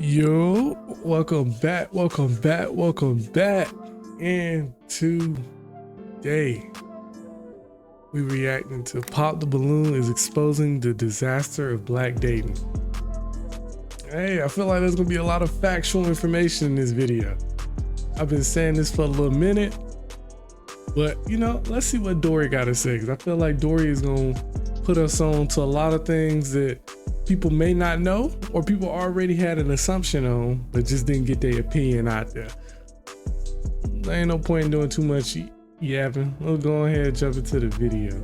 Yo, welcome back. And today we reacting to Pop the Balloon is exposing the disaster of black dating. Hey, I feel like there's gonna be a lot of factual information in this video. I've been saying this for a little minute, but let's see what Dory got to say, because I feel like Dory is gonna put us on to a lot of things that people may not know, or people already had an assumption on, but just didn't get their opinion out there. There ain't no point in doing too much yapping. We'll go ahead and jump into the video.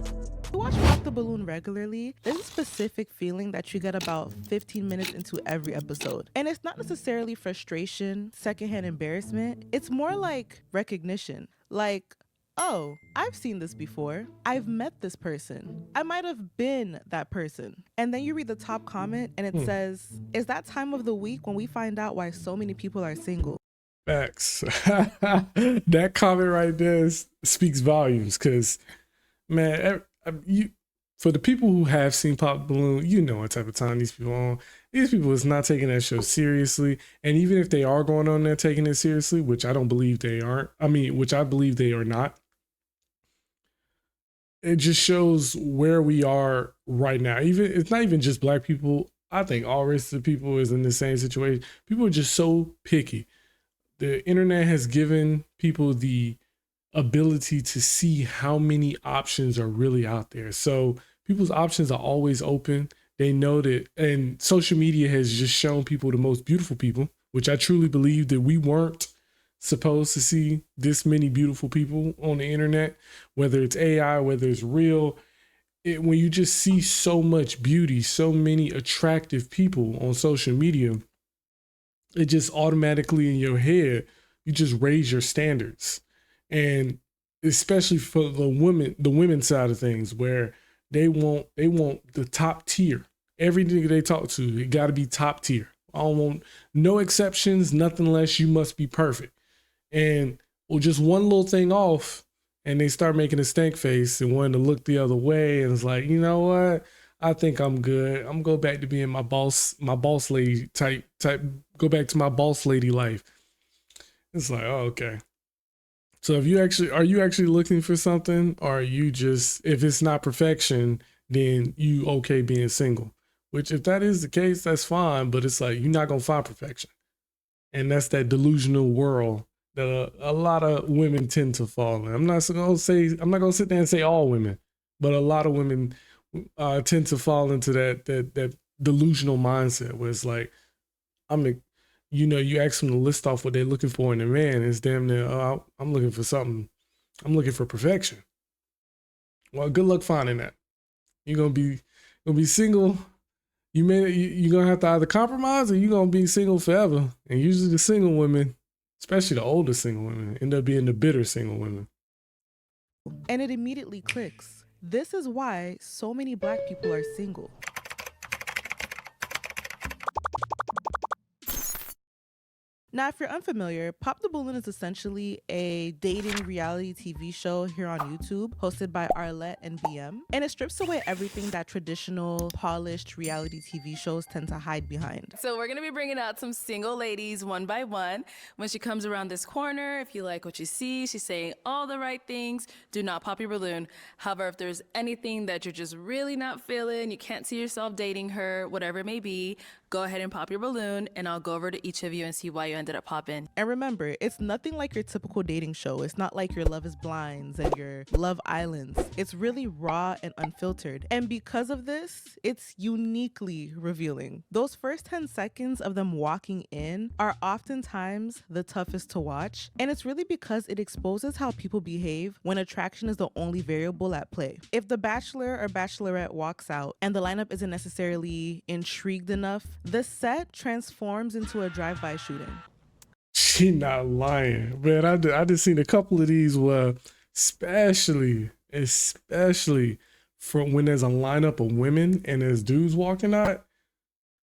You watch Pop the Balloon regularly, there's a specific feeling that you get about 15 minutes into every episode. And it's not necessarily frustration, secondhand embarrassment. It's more like recognition. Like, oh, I've seen this before. I've met this person. I might have been that person. And then you read the top comment and it says, "Is that time of the week when we find out why so many people are single?" Facts. That comment right there speaks volumes, because, man, for the people who have seen Pop the Balloon, you know what type of time these people are on. These people is not taking that show seriously. And even if they are going on there taking it seriously, which I don't believe they aren't, which I believe they are not, it just shows where we are right now. It's not even just black people. I think all races of people is in the same situation. People are just so picky. The internet has given people the ability to see how many options are really out there. So people's options are always open. They know that, and social media has just shown people the most beautiful people, which I truly believe that we weren't supposed to see this many beautiful people on the internet, whether it's AI, whether it's real. When you just see so much beauty, so many attractive people on social media, it just automatically in your head, you just raise your standards. And especially for the women side of things, where they want the top tier. Everything they talk to, it got to be top tier. I don't want no exceptions, nothing less. You must be perfect. And just one little thing off, and they start making a stank face and wanting to look the other way. And it's like, you know what? I think I'm good. I'm gonna go back to being my boss lady type. Go back to my boss lady life. It's like, oh, okay. So are you actually looking for something, or are you just, if it's not perfection, then you okay being single? Which, if that is the case, that's fine. But it's like, you're not gonna find perfection, and that's that delusional world that a lot of women tend to fall in. I'm not gonna sit there and say all women, but a lot of women tend to fall into that delusional mindset where it's like, you ask them to list off what they're looking for in a man, it's damn near, I'm looking for something. I'm looking for perfection. Well, good luck finding that. You're gonna be single. You're gonna have to either compromise, or you're gonna be single forever. And usually the single women, especially the older single women, end up being the bitter single women. And it immediately clicks. This is why so many black people are single. Now, if you're unfamiliar, Pop the Balloon is essentially a dating reality TV show here on YouTube, hosted by Arlette and BM. And it strips away everything that traditional, polished reality TV shows tend to hide behind. So we're gonna be bringing out some single ladies one by one. When she comes around this corner, if you like what you see, she's saying all the right things. Do not pop your balloon. However, if there's anything that you're just really not feeling, you can't see yourself dating her, whatever it may be, go ahead and pop your balloon, and I'll go over to each of you and see why you ended up popping. And remember, it's nothing like your typical dating show. It's not like your Love is Blinds and your Love Islands. It's really raw and unfiltered. And because of this, it's uniquely revealing. Those first 10 seconds of them walking in are oftentimes the toughest to watch. And it's really because it exposes how people behave when attraction is the only variable at play. If the bachelor or bachelorette walks out and the lineup isn't necessarily intrigued enough, the set transforms into a drive-by shooting. She not lying, man. I just seen a couple of these where, especially from when there's a lineup of women and there's dudes walking out,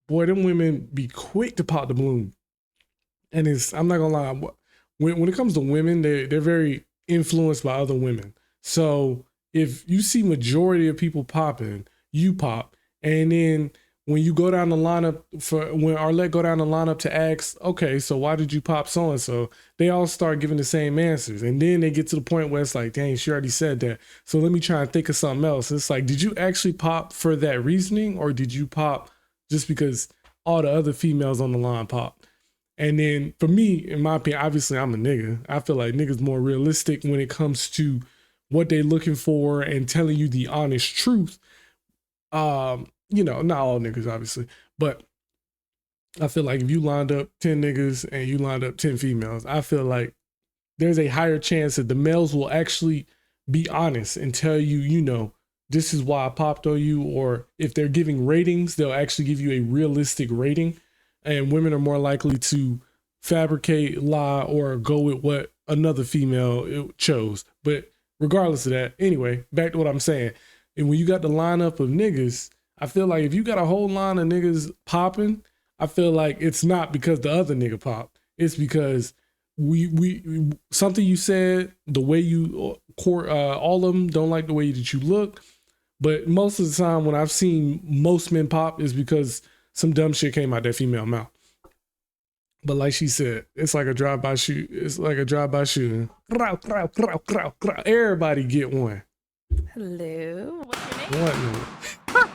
boy, them women be quick to pop the balloon. And I'm not gonna lie, when it comes to women, they're very influenced by other women. So if you see majority of people popping, you pop, and then when you go down the lineup when Arlette go down the lineup to ask, okay, so why did you pop so and so? They all start giving the same answers, and then they get to the point where it's like, dang, she already said that. So let me try and think of something else. It's like, did you actually pop for that reasoning, or did you pop just because all the other females on the line popped? And then for me, in my opinion, obviously I'm a nigga. I feel like niggas more realistic when it comes to what they looking for and telling you the honest truth. You know, not all niggas, obviously, but I feel like if you lined up 10 niggas and you lined up 10 females, I feel like there's a higher chance that the males will actually be honest and tell you, you know, this is why I popped on you. Or if they're giving ratings, they'll actually give you a realistic rating. And women are more likely to fabricate, lie, or go with what another female chose. But regardless of that, anyway, back to what I'm saying. And when you got the lineup of niggas, I feel like if you got a whole line of niggas popping, I feel like it's not because the other nigga popped. It's because we something you said, the way you all of them don't like the way that you look. But most of the time when I've seen most men pop is because some dumb shit came out that female mouth. But like she said, it's like a drive-by shoot. It's like a drive-by shooting. Everybody get one. Hello. What's your name? What?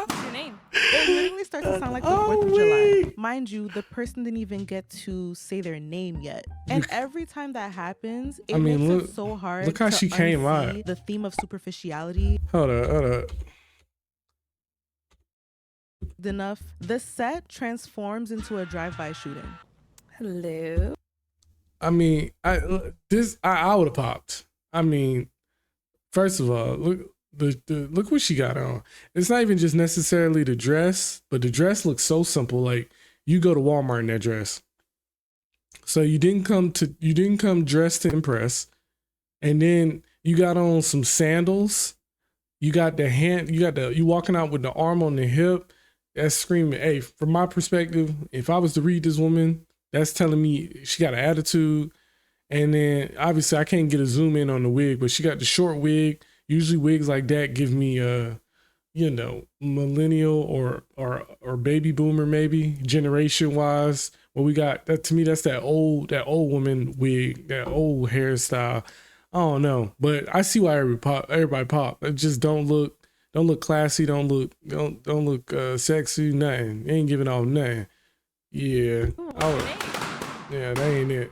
What's your name? It literally starts to sound like the 4th of July. Mind you, the person didn't even get to say their name yet. And every time that happens, it makes it so hard. Look how she came out. The theme of superficiality. Hold up. Enough. The set transforms into a drive-by shooting. Hello. I mean, I would have popped. I mean, first of all, look what she got on. It's not even just necessarily the dress, but the dress looks so simple. Like you go to Walmart in that dress. So you didn't come dressed to impress, and then you got on some sandals. You walking out with the arm on the hip. That's screaming. Hey, from my perspective, if I was to read this woman, that's telling me she got an attitude. And then obviously I can't get a zoom in on the wig, but she got the short wig. Usually wigs like that give me millennial or baby boomer, maybe generation wise. Well, we got that. To me, that's that old woman wig, that old hairstyle. I don't know, but I see why everybody pop. It just don't look classy, don't look sexy, nothing. They ain't giving off nothing. Yeah. That ain't it.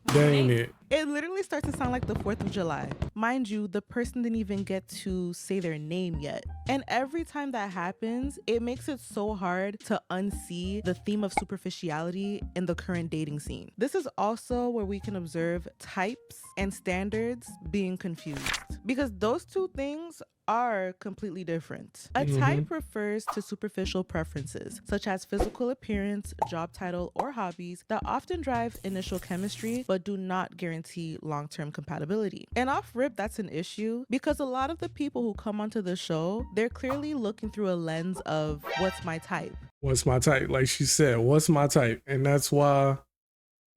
That ain't it. It literally starts to sound like the 4th of July. Mind you, the person didn't even get to say their name yet. And every time that happens, it makes it so hard to unsee the theme of superficiality in the current dating scene. This is also where we can observe types and standards being confused, because those two things are completely different. A type refers to superficial preferences, such as physical appearance, job title, or hobbies that often drive initial chemistry but do not guarantee long-term compatibility. And off rip, that's an issue because a lot of the people who come onto the show, they're clearly looking through a lens of what's my type. What's my type? Like she said, what's my type? And that's why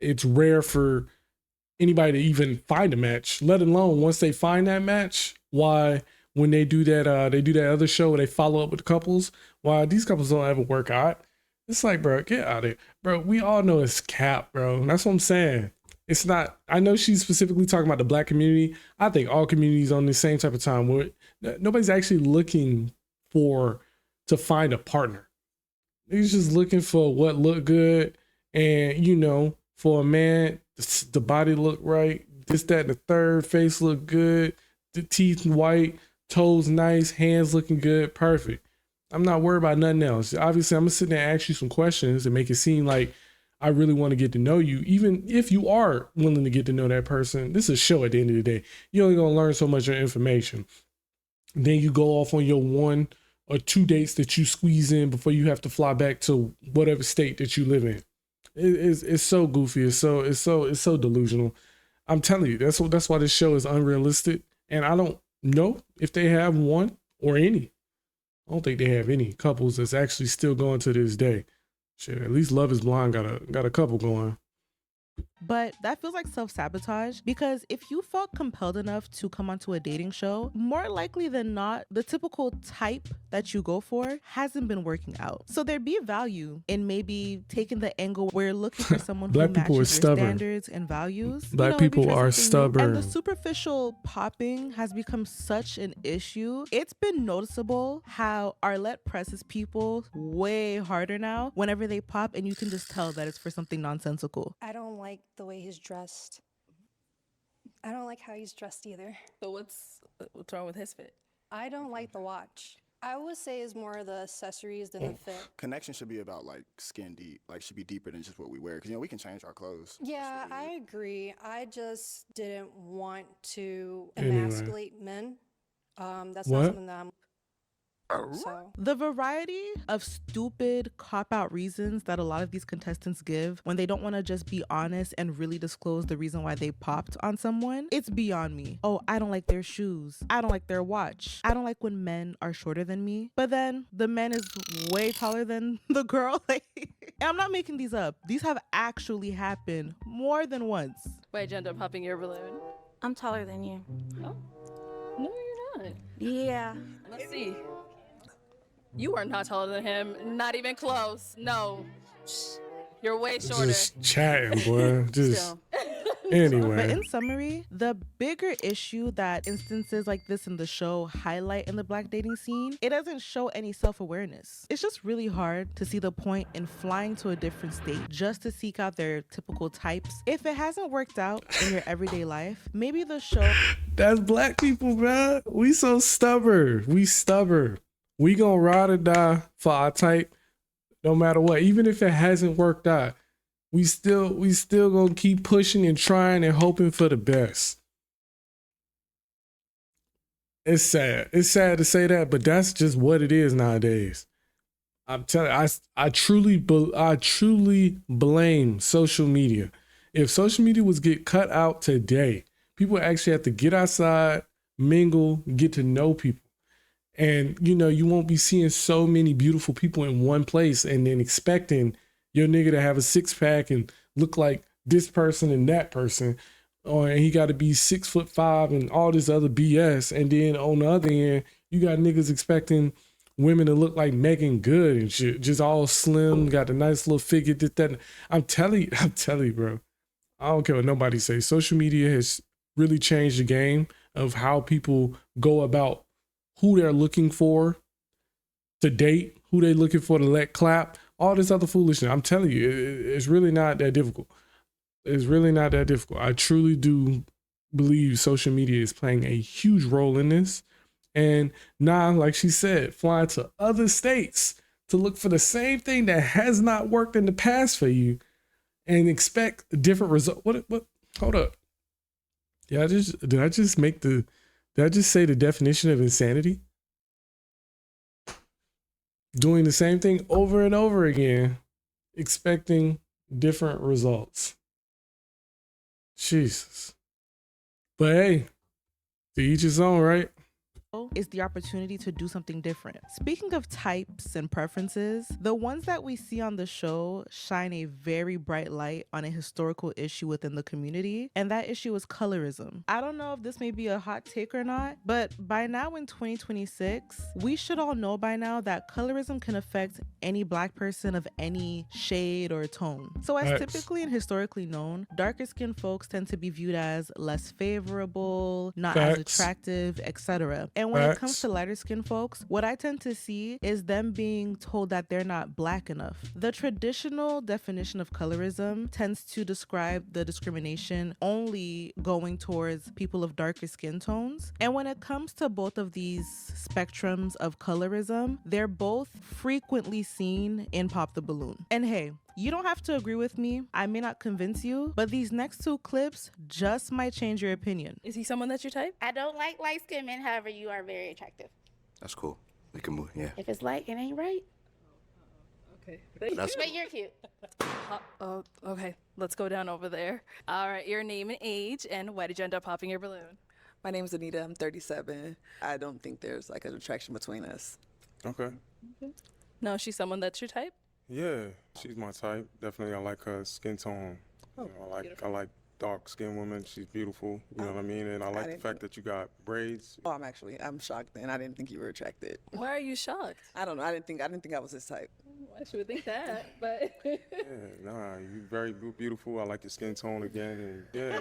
it's rare for anybody to even find a match, let alone once they find that match, why when they do that other show where they follow up with couples, why these couples don't ever work out. It's like, bro, get out of it. Bro, we all know it's cap, bro. That's what I'm saying. It's not, I know she's specifically talking about the black community. I think all communities on the same type of time where nobody's actually looking to find a partner. They're just looking for what look good. And, for a man, the body look right, this, that, and the third, face look good, the teeth white, toes nice, hands looking good, perfect. I'm not worried about nothing else. Obviously, I'm gonna sit there and ask you some questions and make it seem like I really want to get to know you. Even if you are willing to get to know that person, this is a show at the end of the day. You're only gonna learn so much of information. Then you go off on your 1 or 2 dates that you squeeze in before you have to fly back to whatever state that you live in. It's so goofy. It's so delusional. I'm telling you, that's why this show is unrealistic. And I don't know if they have one or any. I don't think they have any couples that's actually still going to this day. Shit, at least Love is Blind got a couple going. But that feels like self-sabotage because if you felt compelled enough to come onto a dating show, more likely than not, the typical type that you go for hasn't been working out. So there'd be value in maybe taking the angle where you're looking for someone who Black people are matches your stubborn. standards and values. Black Maybe people try are something new. And the stubborn. superficial popping has become such an issue. It's been noticeable how Arlette presses people way harder now whenever they pop, and you can just tell that it's for something nonsensical. I don't like the way he's dressed. I don't like how he's dressed either. So what's wrong with his fit? I don't like the watch. I would say it's more the accessories than the fit. Connection should be about like skin deep, like should be deeper than just what we wear. Cause we can change our clothes. Yeah, I agree. I just didn't want to Anyway. emasculate men. That's What? not something that I'm. So The variety of stupid cop-out reasons that a lot of these contestants give when they don't want to just be honest and really disclose the reason why they popped on someone, it's beyond me. Oh, I don't like their shoes. I don't like their watch. I don't like when men are shorter than me. But then the man is way taller than the girl. And I'm not making these up. These have actually happened more than once. Why'd you end up popping your balloon? I'm taller than you. Oh. No, you're not. Yeah. Let's see. You are not taller than him. Not even close. No. You're way shorter. Just chatting, boy. Just Still. But anyway. in summary, the bigger issue that instances like this in the show highlight in the Black dating scene, it doesn't show any self-awareness. It's just really hard to see the point in flying to a different state just to seek out their typical types. If it hasn't worked out in your everyday life, maybe the show... That's black people, bro. We so stubborn. We stubborn. We gonna ride or die for our type, no matter what. Even if it hasn't worked out, we still gonna keep pushing and trying and hoping for the best. It's sad. It's sad to say that, but that's just what it is nowadays. I'm telling you, I truly blame social media. If social media was get cut out today, people actually have to get outside, mingle, get to know people. And, you won't be seeing so many beautiful people in one place and then expecting your nigga to have a six pack and look like this person and that person. And he got to be 6'5" and all this other BS. And then on the other end, you got niggas expecting women to look like Megan Good and shit, just all slim, got a nice little figure, this, that. I'm telling you, bro. I don't care what nobody says. Social media has really changed the game of how people go about who they're looking for to date, who they're looking for to let clap, all this other foolishness. I'm telling you, it's really not that difficult. It's really not that difficult. I truly do believe social media is playing a huge role in this. And now, like she said, flying to other states to look for the same thing that has not worked in the past for you and expect a different result. What? Hold up. Did I just say the definition of insanity? Doing the same thing over and over again, expecting different results. Jesus. But hey, to each his own, right? Is the opportunity to do something different. Speaking of types and preferences, the ones that we see on the show shine a very bright light on a historical issue within the community, and that issue is colorism. I don't know if this may be a hot take or not, but by now in 2026, we should all know by now that colorism can affect any Black person of any shade or tone. So as typically and historically known, darker skinned folks tend to be viewed as less favorable, not as attractive, etc. And when it comes to lighter skinned folks, what I tend to see is them being told that they're not Black enough. The traditional definition of colorism tends to describe the discrimination only going towards people of darker skin tones. And when it comes to both of these spectrums of colorism, they're both frequently seen in Pop the Balloon. And hey, you don't have to agree with me. I may not convince you, but these next two clips just might change your opinion. Is he someone that's your type? I don't like light-skinned men, however, you are very attractive. That's cool. We can move, yeah. If it's light, it ain't right. Okay. But you're cute. Oh, okay. Let's go down over there. All right, your name and age, and why did you end up popping your balloon? My name is Anita. I'm 37. I don't think there's like an attraction between us. Okay. No, she's someone that's your type? Yeah, she's my type. Definitely, I like her skin tone. Oh, I like dark skinned women. She's beautiful. You know what I mean? And I like the didn't fact that you got braids. Oh, I'm shocked, and I didn't think you were attracted. Why are you shocked? I don't know. I didn't think I was his type. I should think that, but Yeah, nah, you very beautiful. I like your skin tone again. And yeah,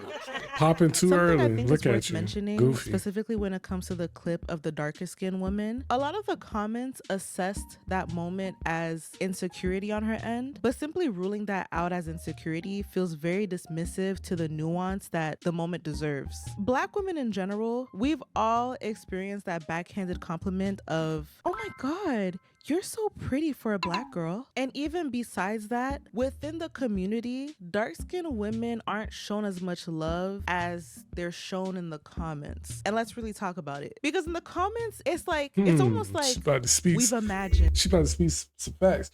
Popping too Something early. I think Look is worth at you. mentioning, Goofy. specifically when it comes to the clip of the darker skinned woman. A lot of the comments assessed that moment as insecurity on her end, but simply ruling that out as insecurity feels very dismissive to the nuance that the moment deserves. Black women in general, we've all experienced that backhanded compliment of, "Oh my God, you're so pretty for a black girl." And even besides that, within the community, dark-skinned women aren't shown as much love as they're shown in the comments. And let's really talk about it. Because in the comments, it's like, it's almost She like about to speak. we've imagined. She about to speak some facts.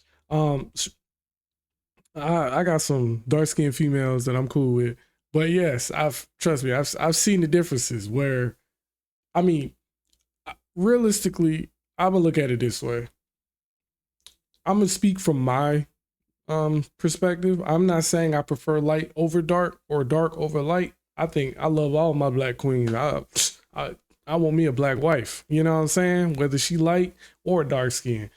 I got some dark skinned females that I'm cool with, but yes, trust me, I've seen the differences. Where, I mean, realistically, I'm gonna look at it this way. I'm gonna speak from my perspective. I'm not saying I prefer light over dark or dark over light. I think I love all my black queens. I want me a black wife. You know what I'm saying? Whether she light or dark skin.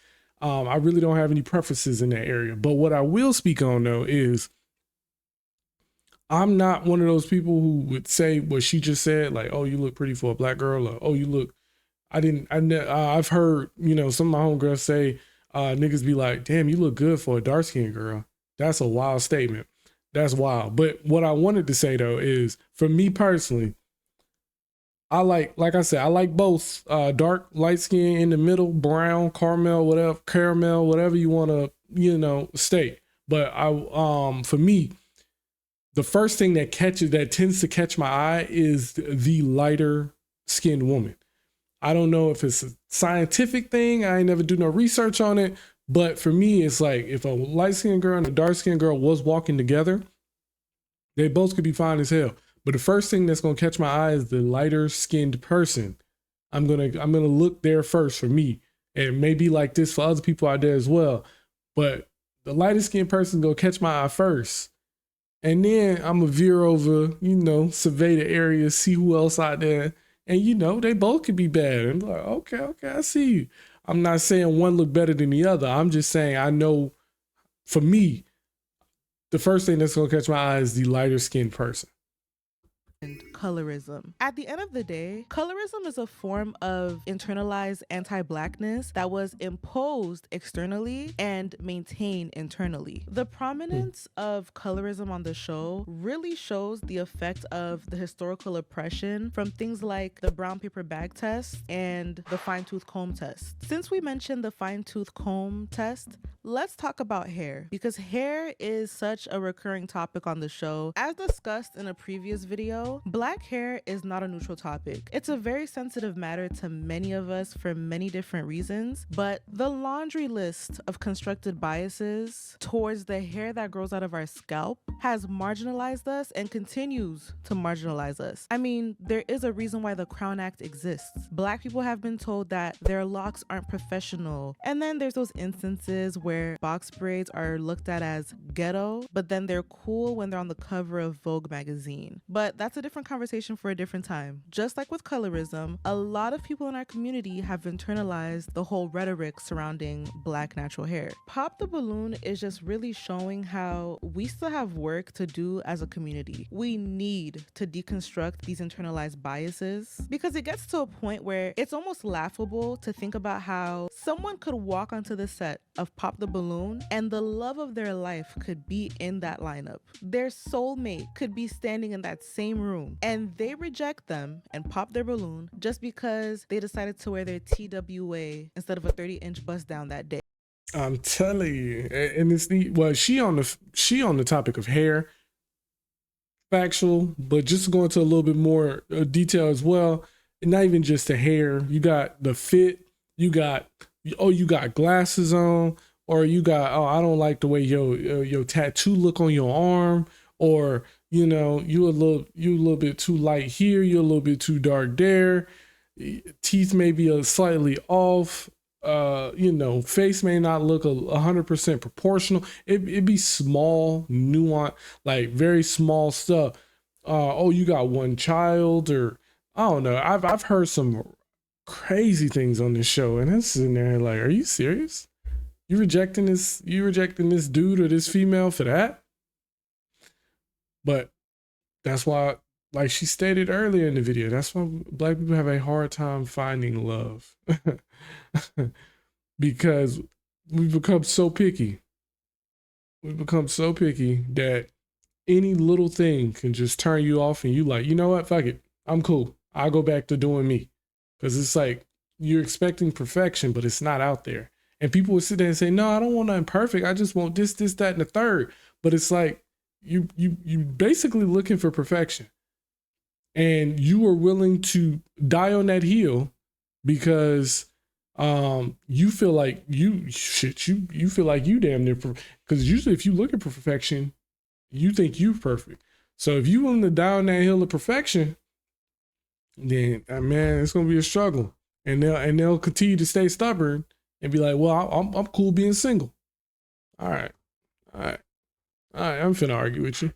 I really don't have any preferences in that area. But what I will speak on though is I'm not one of those people who would say what she just said, like, "Oh, you look pretty for a black girl," or "Oh, you look." I've heard, some of my homegirls say, niggas be like, "Damn, you look good for a dark skinned girl." That's a wild statement. That's wild. But what I wanted to say though is, for me personally, I like I said, I like both dark, light skin, in the middle, brown, caramel, whatever you want to, state. But for me, the first thing that tends to catch my eye is the lighter skinned woman. I don't know if it's a scientific thing. I ain't never do no research on it. But for me, it's like if a light skinned girl and a dark skinned girl was walking together, they both could be fine as hell. But the first thing that's gonna catch my eye is the lighter skinned person. I'm gonna look there first for me. And maybe like this for other people out there as well. But the lighter skinned person gonna catch my eye first. And then I'm gonna veer over, survey the area, see who else out there. And they both could be bad. And I'm like, okay, I see you. I'm not saying one look better than the other. I'm just saying I know, for me, the first thing that's gonna catch my eye is the lighter skinned person. Colorism. At the end of the day, colorism is a form of internalized anti-blackness that was imposed externally and maintained internally. The prominence of colorism on the show really shows the effect of the historical oppression from things like the brown paper bag test and the fine-tooth comb test. Since we mentioned the fine-tooth comb test, let's talk about hair, because hair is such a recurring topic on the show. As discussed in a previous video, black hair is not a neutral topic. It's a very sensitive matter to many of us for many different reasons, but the laundry list of constructed biases towards the hair that grows out of our scalp has marginalized us and continues to marginalize us. I mean, there is a reason why the Crown Act exists. Black people have been told that their locks aren't professional, and then there's those instances where box braids are looked at as ghetto, but then they're cool when they're on the cover of Vogue magazine. But that's a different conversation for a different time. Just like with colorism, a lot of people in our community have internalized the whole rhetoric surrounding black natural hair. Pop the Balloon is just really showing how we still have work to do as a community. We need to deconstruct these internalized biases, because it gets to a point where it's almost laughable to think about how someone could walk onto the set of Pop the Balloon and the love of their life could be in that lineup. Their soulmate could be standing in that same room, and they reject them and pop their balloon just because they decided to wear their TWA instead of a 30-inch bust down that day. I'm telling you, and it's she on the topic of hair, factual, but just to go into a little bit more detail as well. Not even just the hair, you got the fit, you got glasses on, or you got, I don't like the way your tattoo look on your arm, or you a little bit too light here, you're a little bit too dark there, teeth may be slightly off, face may not look 100% proportional. It'd be small, nuance, like very small stuff. Oh, you got one child, or I don't know. I've heard some crazy things on this show, and it's sitting there like, are you serious? You rejecting this dude or this female for that? But that's why, like she stated earlier in the video, that's why Black people have a hard time finding love. Because we've become so picky. We've become so picky that any little thing can just turn you off, and you like, you know what? Fuck it. I'm cool. I'll go back to doing me. Because it's like you're expecting perfection, but it's not out there. And people would sit there and say, no, I don't want nothing perfect. I just want this, that, and the third. But it's like you basically looking for perfection. And you are willing to die on that hill because you feel like you feel like you damn near, because usually if you look at perfection, you think you're perfect. So if you willing to die on that hill of perfection, then man, it's gonna be a struggle. And they'll continue to stay stubborn and be like, well, I'm cool being single. All right, I'm finna argue with you.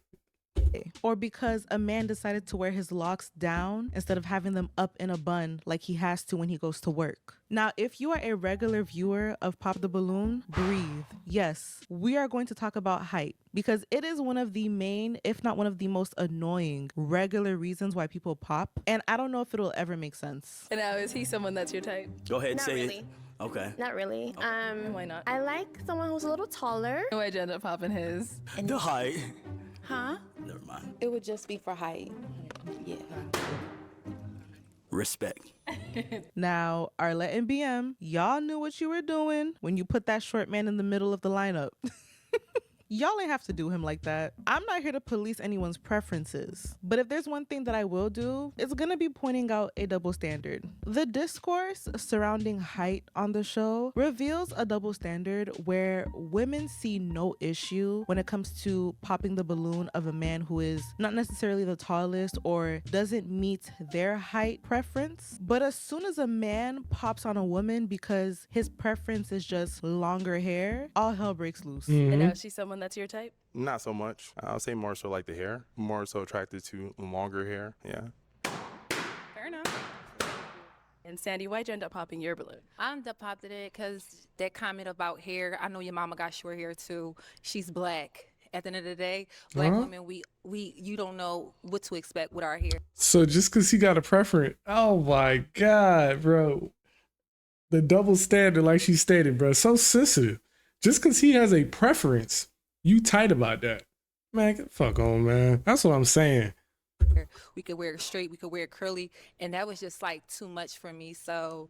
Or because a man decided to wear his locks down instead of having them up in a bun like he has to when he goes to work. Now, if you are a regular viewer of Pop the Balloon, breathe. Yes, we are going to talk about height because it is one of the main, if not one of the most annoying regular reasons why people pop. And I don't know if it'll ever make sense. And now, is he someone that's your type? Go ahead and Not say really. it. Okay. Not really. Why not? I like someone who's a little taller. Why'd you end up popping his? The height. Huh? Never mind. It would just be for height. Yeah. Respect. Now, Arlette and BM, y'all knew what you were doing when you put that short man in the middle of the lineup. Y'all ain't have to do him like that. I'm not here to police anyone's preferences, but if there's one thing that I will do, it's gonna be pointing out a double standard. The discourse surrounding height on the show reveals a double standard where women see no issue when it comes to popping the balloon of a man who is not necessarily the tallest or doesn't meet their height preference. But as soon as a man pops on a woman because his preference is just longer hair, all hell breaks loose. And now she's someone that's your type? Not so much. I'll say more so like the hair. More so attracted to longer hair. Yeah. Fair enough. And Sandy, why'd you end up popping your balloon? I ended up popping it because that comment about hair. I know your mama got short hair too. She's black. At the end of the day, black women, you don't know what to expect with our hair. So just because he got a preference, oh my God, bro. The double standard, like she stated, bro, so sensitive. Just because he has a preference, you tight about that. Man, get the fuck on, man. That's what I'm saying. We could wear it straight, we could wear it curly, and that was just like too much for me. So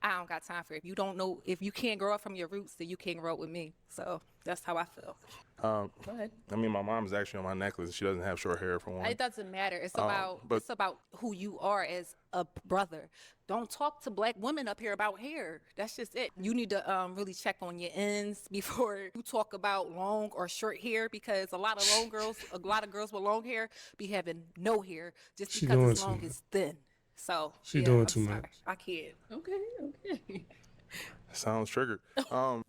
I don't got time for it. If you don't know, if you can't grow up from your roots, then you can't grow up with me. So that's how I feel. Go ahead. I mean, my mom's actually on my necklace. She doesn't have short hair for one. It doesn't matter. It's but- it's about who you are as a brother. Don't talk to black women up here about hair. That's just it. You need to really check on your ends before you talk about long or short hair, because a lot of girls with long hair be having no hair just She because doing it's long too is thin. So She yeah, doing I'm too sorry. much. I can't. Okay. Sounds triggered.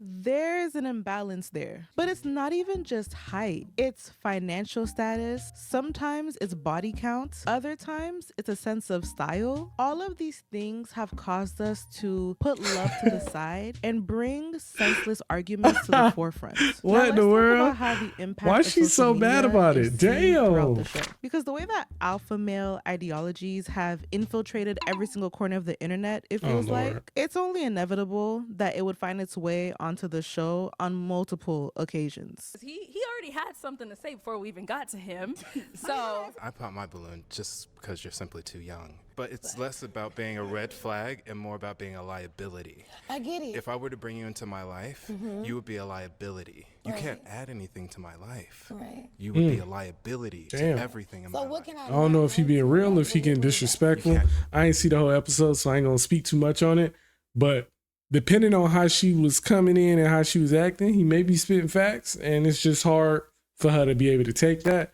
There's an imbalance there. But it's not even just height. It's financial status. Sometimes it's body count. Other times it's a sense of style. All of these things have caused us to put love to the side and bring senseless arguments to the forefront. What in the world? How the impact Why of she so social bad media about is it? seen throughout the Damn. show. Because the way that alpha male ideologies have infiltrated every single corner of the internet, it feels Lord. like it's only inevitable that it would find its way onto the show on multiple occasions. He already had something to say before we even got to him. So I pop my balloon just because you're simply too young. But it's less about being a red flag and more about being a liability. I get it. If I were to bring you into my life, you would be a liability. You can't add anything to my life. Right. You would be a liability Damn. to everything in my life. I don't know if he being real, if he getting disrespectful. I ain't see the whole episode, so I ain't gonna speak too much on it. But depending on how she was coming in and how she was acting, he may be spitting facts, and it's just hard for her to be able to take that.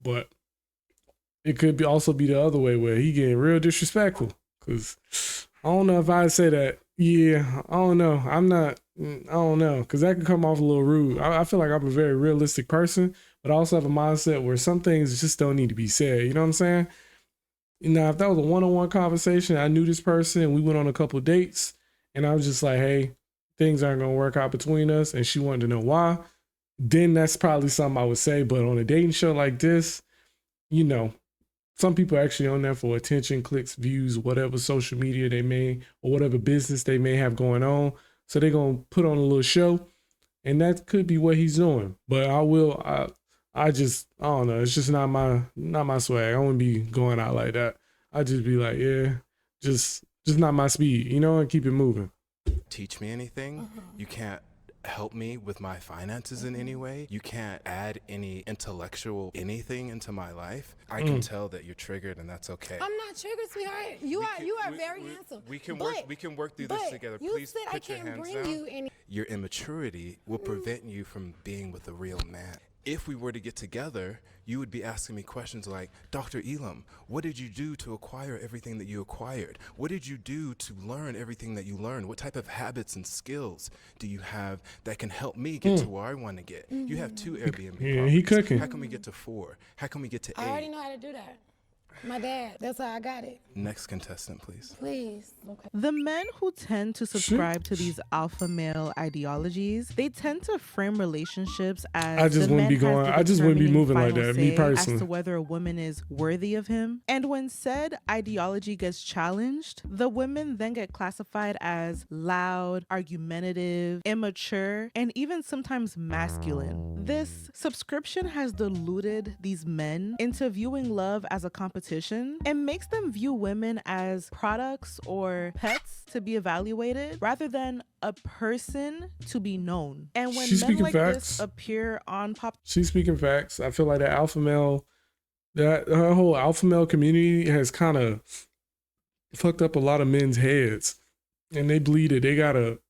But it could also be the other way where he getting real disrespectful. Cause I don't know if I'd say that Yeah, I don't know. I don't know, because that could come off a little rude. I feel like I'm a very realistic person, but I also have a mindset where some things just don't need to be said. You know what I'm saying? Now, if that was a one-on-one conversation, I knew this person and we went on a couple dates, and I was just like, hey, things aren't going to work out between us, and she wanted to know why, then that's probably something I would say. But on a dating show like this, you know, some people are actually on there for attention, clicks, views, whatever social media they may, or whatever business they may have going on. So they're going to put on a little show, and that could be what he's doing. But I don't know. It's just not my swag. I wouldn't be going out like that. I'd just be like, yeah, just not my speed, and keep it moving. Teach me anything. You can't help me with my finances in any way. You can't add any intellectual anything into my life. I can tell that you're triggered, and that's okay. I'm not triggered, sweetheart. You are very handsome. We can work through this together. You Please said I put your can't hands bring down. you any. Your immaturity will prevent you from being with a real man. If we were to get together, you would be asking me questions like, Dr. Elam, what did you do to acquire everything that you acquired? What did you do to learn everything that you learned? What type of habits and skills do you have that can help me get to where I want to get? You have 2 Airbnb properties. He cooking. How can we get to 4? How can we get to 8? I already know how to do that. My dad, that's how I got it. Next contestant, please. Please. Okay. The men who tend to subscribe to these alpha male ideologies, they tend to frame relationships as I just wouldn't be going. I just wouldn't be moving like that. Me personally, as to whether a woman is worthy of him. And when said ideology gets challenged, the women then get classified as loud, argumentative, immature, and even sometimes masculine. This subscription has deluded these men into viewing love as a competition and makes them view women as products or pets to be evaluated rather than a person to be known. And when men like this appear on pop, she's speaking facts. I feel like that alpha male, that her whole alpha male community has kind of fucked up a lot of men's heads, and they believe that they gotta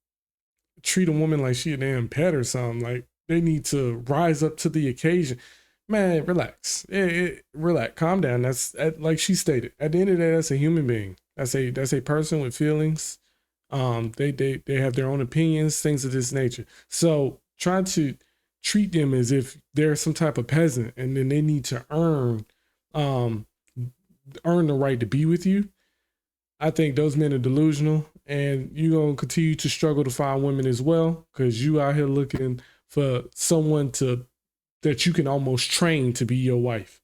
treat a woman like she a damn pet or something. Like they need to rise up to the occasion. Man, relax. Relax. Calm down. That's like she stated. At the end of the day, that's a human being. That's a person with feelings. They have their own opinions, things of this nature. So try to treat them as if they're some type of peasant, and then they need to earn the right to be with you. I think those men are delusional, and you're gonna continue to struggle to find women as well, because you out here looking for someone that you can almost train to be your wife.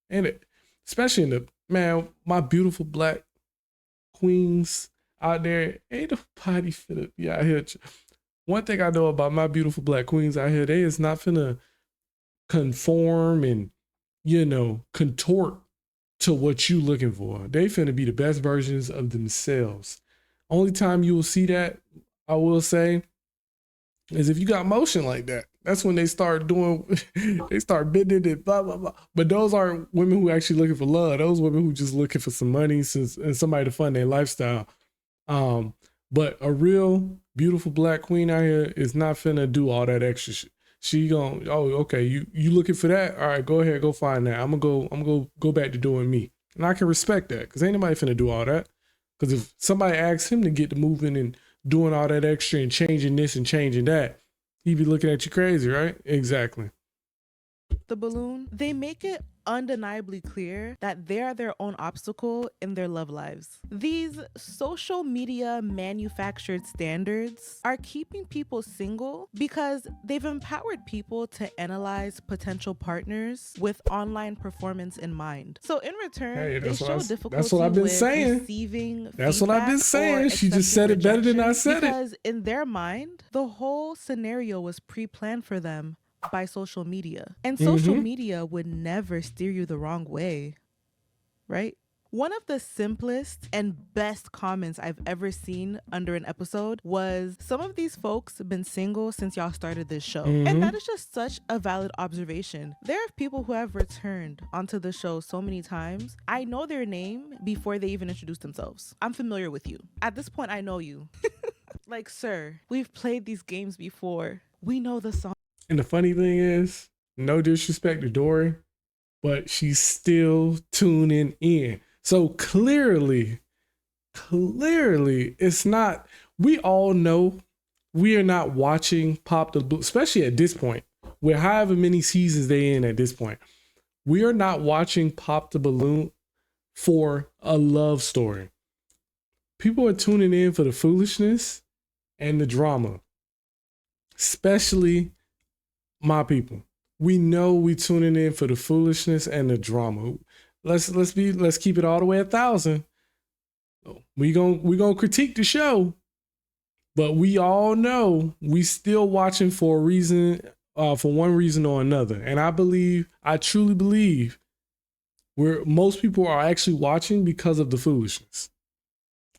And especially my beautiful black queens out there, ain't nobody finna be out here. One thing I know about my beautiful black queens out here, they is not finna conform and, contort to what you looking for. They finna be the best versions of themselves. Only time you will see that, I will say, is if you got motion like that. That's when they start bending it, blah, blah, blah. But those aren't women who actually looking for love. Those women who just looking for some money and somebody to fund their lifestyle. But a real beautiful black queen out here is not finna do all that extra shit. She okay, you looking for that? All right, go ahead, go find that. I'm gonna go back to doing me. And I can respect that, because ain't nobody finna do all that. Because if somebody asks him to get to moving and doing all that extra and changing this and changing that, he'd be looking at you crazy, right? Exactly. The balloon, they make it undeniably clear that they are their own obstacle in their love lives. These social media manufactured standards are keeping people single because they've empowered people to analyze potential partners with online performance in mind. So in return, they show difficulty that's what I've been with saying. Receiving that's what I've been saying. She just said it better than I said because in their mind, the whole scenario was pre-planned for them by social media. And social media would never steer you the wrong way, right? One of the simplest and best comments I've ever seen under an episode was, some of these folks have been single since y'all started this show. And that is just such a valid observation. There are people who have returned onto the show so many times. I know their name before they even introduce themselves. I'm familiar with you. At this point, I know you. Like, sir, we've played these games before. We know the song. And the funny thing is, no disrespect to Dory, but she's still tuning in. So clearly, it's not we all know we are not watching Pop the Balloon, especially at this point, where however many seasons they in at this point, we are not watching Pop the Balloon for a love story. People are tuning in for the foolishness and the drama, especially my people. We know we tuning in for the foolishness and the drama. Let's keep it all the way 1,000. We gonna critique the show, but we all know we still watching for a reason, for one reason or another. And I truly believe most people are actually watching because of the foolishness.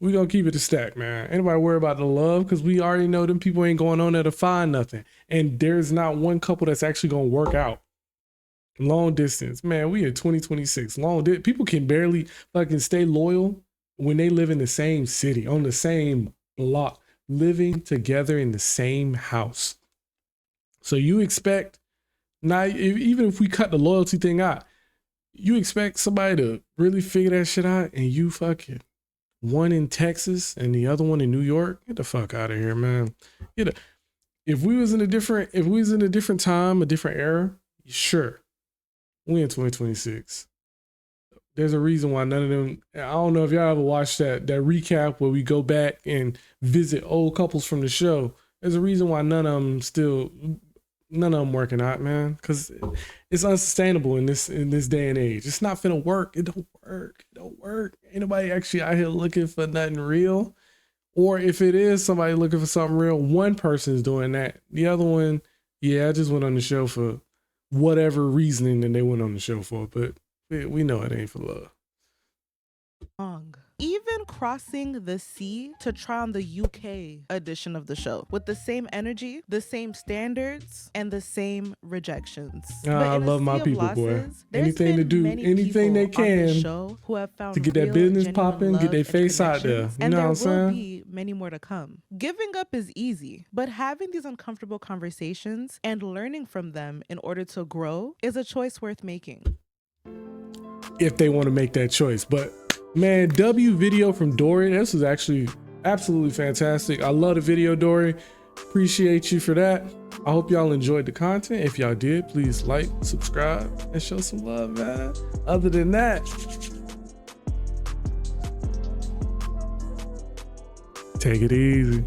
We gonna keep it a stack, man. Anybody worry about the love? Because we already know them people ain't going on there to find nothing. And there's not one couple that's actually gonna work out. Long distance, man. We in 2026. People can barely fucking stay loyal when they live in the same city, on the same block, living together in the same house. So you expect, even if we cut the loyalty thing out, you expect somebody to really figure that shit out, and you fucking one in Texas and the other one in New York? Get the fuck out of here, man. If we was in a different time, a different era, sure. We in 2026. There's a reason why none of them, I don't know if y'all ever watched that recap where we go back and visit old couples from the show. There's a reason why none of them working out, man. Because it's unsustainable in this day and age. It's not finna work. It don't work. Ain't nobody actually out here looking for nothing real. Or if it is somebody looking for something real, one person is doing that. The other one, yeah, I just went on the show for whatever reasoning that they went on the show for. But we know it ain't for love. Even crossing the sea to try on the UK edition of the show with the same energy, the same standards, and the same rejections. I love my people, boy. Anything to do, anything they can to get that business popping, get their face out there. You know what I'm saying? And there will be many more to come. Giving up is easy, but having these uncomfortable conversations and learning from them in order to grow is a choice worth making. If they want to make that choice. But man, W video from Dory, this was actually absolutely fantastic. I love the video, Dory. Appreciate you for that. I hope y'all enjoyed the content. If y'all did, please like, subscribe, and show some love, man. Other than that, take it easy.